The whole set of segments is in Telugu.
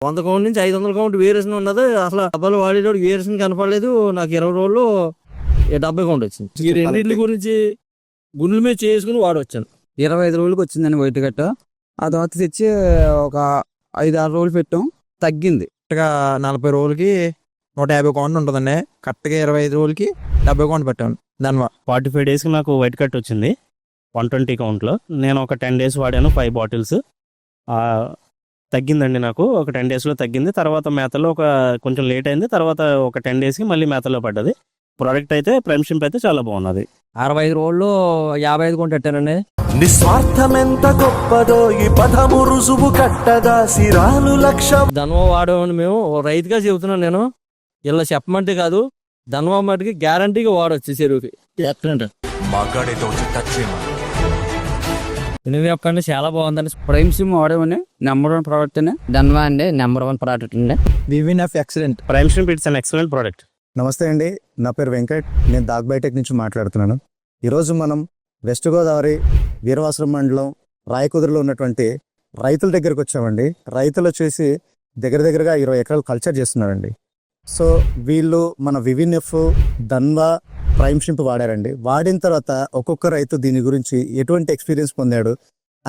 100 కౌంట్ నుంచి 500 కౌంట్ వేరియేషన్ ఉన్నది. అసలు డబ్బాలు వాడేటప్పుడు వేరియేషన్ కనపడలేదు. నాకు 20 రోజులు 70 కౌంట్ వచ్చింది. ఈ రెండింటి గురించి గుండెల మీద చేసుకుని వాడొచ్చాను. 25 రోజులకి వచ్చిందండి వైట్ కట్. ఆ తర్వాత తెచ్చి ఒక 5-6 రోజులు పెట్టాం, తగ్గింది. కరెక్ట్గా 40 రోజులకి 150 కౌంట్ ఉంటుందండి. కరెక్ట్గా 25 రోజులకి 70 కౌంట్ పెట్టాను. దాని 45 డేస్కి నాకు వైట్ కట్ వచ్చింది 120 కౌంట్లో. నేను ఒక 10 days వాడాను 5 బాటిల్స్. తగ్గిందండి నాకు. ఒక 10 daysలో తగ్గింది. తర్వాత మేతలో కొంచెం లేట్ అయింది. తర్వాత ఒక 10 daysకి మళ్ళీ మేతలో పడ్డది. ప్రోడక్ట్ అయితే ప్రైమ్ షింప్ అయితే చాలా బాగున్నది. 65 రోజుల్లో 55 కౌంట్ పెట్టానండి. నిస్వార్థమెంత గొప్పదో ఈ పదము రుజువు కట్టగా సిరాలు లక్ష్యం. ధన్వా వాడమని మేము రైతుగా చెబుతున్నాను. నేను ఇలా చెప్పమంటే కాదు, ధన్వా మటుకి గ్యారంటీగా వాడవచ్చు చెరువుకి. ఎక్కడంటే ఎనిమిది చెప్పండి, చాలా బాగుందండి. ప్రైమ్ సిమ్ వాడేమని నెంబర్ 1 ప్రోడక్ట్ అండి. ధన్వా అండి నెంబర్ 1 ప్రోడక్ట్ అండి. వివిన్ of excellent. Prime shrimp it's an excellent product. నమస్తే అండి, నా పేరు వెంకట్. నేను దాగ్బైటెక్ నుంచి మాట్లాడుతున్నాను. ఈరోజు మనం వెస్ట్ గోదావరి వీరవాసరం మండలం రాయకుదురులో ఉన్నటువంటి రైతుల దగ్గరకు వచ్చామండి. రైతులు వచ్చేసి దగ్గరగా 20 ఎకరాలు కల్చర్ చేస్తున్నారండి. సో వీళ్ళు మన వివిన్ఎఫ్, ధన్వా, ప్రైమ్ షింప్ వాడారండి. వాడిన తర్వాత ఒక్కొక్క రైతు దీని గురించి ఎటువంటి ఎక్స్పీరియన్స్ పొందాడు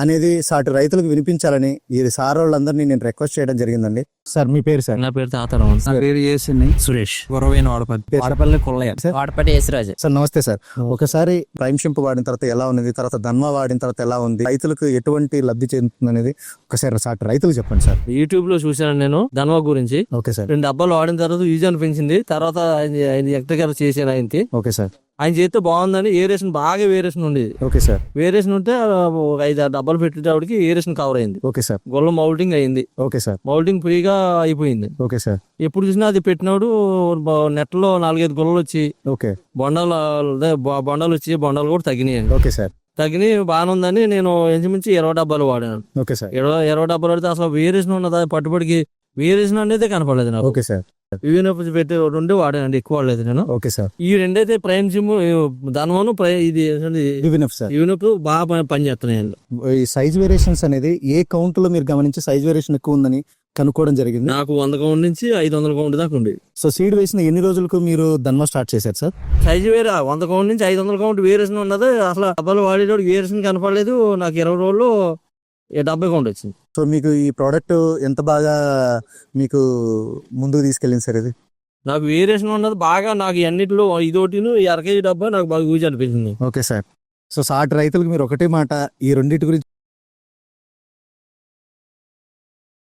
అనేది సాటి రైతులకు వినిపించాలని ఈ సార్ వాళ్ళందరినీ నేను రిక్వెస్ట్ చేయడం జరిగిందండి. సార్ మీ పేరు? సార్ నా పేరు తాతారావు. నా పేరు చేసింది సురేష్. గురవైన వాడపతి. వాడపల్లి కొల్లయ్య. వాడపల్లి యేసరాజు. సార్ నమస్తే సార్. ఒకసారి ప్రైమ్ షింప్ వాడిన తర్వాత ఎలా ఉంది, తర్వాత ధన్వా వాడిన తర్వాత ఎలా ఉంది, రైతులకు ఎటువంటి లబ్ధి చెందుతుంది అనేది ఒకసారి సాటి రైతులకు చెప్పండి సార్. యూట్యూబ్ లో చూసాను నేను ధన్వా గురించి. Okay sir. 2 డబ్బాలు వాడిన తర్వాత ఈజీ అనిపించింది. తర్వాత ఆయన ఎక్కడ చేశాను ఆయనకి. Okay sir. ఆయన చేస్తే బాగుందని ఏరేషన్ బాగా వేరియేషన్ ఉండేది. Okay sir. వేరియేషన్ ఉంటే 5-6 డబ్బాలు పెట్టేటప్పటికి ఏరేషన్ కవర్ అయింది. Okay sir. గొల్ల మౌల్టింగ్ అయింది. Okay sir. మౌల్టింగ్ ఫ్రీగా అయిపోయింది. Okay sir. ఎప్పుడు చూసినా అది పెట్టినప్పుడు నెట్ లో 4-5 గుల్లలు వచ్చి ఓకే. బొండాలు వచ్చి బొండాలు కూడా తగ్గినాయండి. Okay sir. తగ్గినాయి బాగానే ఉందని నేను ఇంచుమించి 20 డబ్బాలు వాడాను. Okay sir. 20 డబ్బాలు వాడితే అసలు వేరియేషన్ ఉన్నదా పట్టుబడికి వేరియేషన్ అనేది కనపడలేదు నాకు. Okay sir. వివినప్పుడు పెట్టి 2 వాడానండి, ఎక్కువ వాడలేదు నేను. Okay sir. ఈ రెండైతే ప్రైమ్ సిమ్ ధన్వాను ఇది వివిన్ఎఫ్ సార్. యూనిప్ బాగా పనిచేస్తున్నాయండి. ఈ సైజ్ వేరియేషన్స్ అనేది ఏ కౌంట్ లో మీరు గమనించి సైజ్ వేరియేషన్ ఎక్కువ ఉందని కనుక్కోవడం జరిగింది? నాకు 100 కౌంట్ నుంచి 500 కౌంట్ దాకా ఉంది. సో సీడ్ వేసిన ఎన్ని రోజులకు మీరు ధన్వా స్టార్ట్ చేశారు సార్? సైజు వేరే 100 కౌంట్ నుంచి 500 కౌంట్ వేరియేషన్ ఉన్నది. అసలు డబ్బాలు వాడేటప్పుడు వేరియేషన్ కనపడలేదు. నాకు 20 రోజులు 70 కౌంట్ వచ్చింది. సో మీకు ఈ ప్రోడక్ట్ ఎంత బాగా మీకు ముందుకు తీసుకెళ్ళింది సార్? ఇది నాకు వేరియేషన్ ఉన్నది బాగా. నాకు అన్నిటిలో ఇదోటిను 1 కేజీ డబ్బా నాకు బాగా యూజ్ అనిపించింది. Okay sir. సో సాటి రైతులకు మీరు ఒకటే మాట ఈ రెండింటి గురించి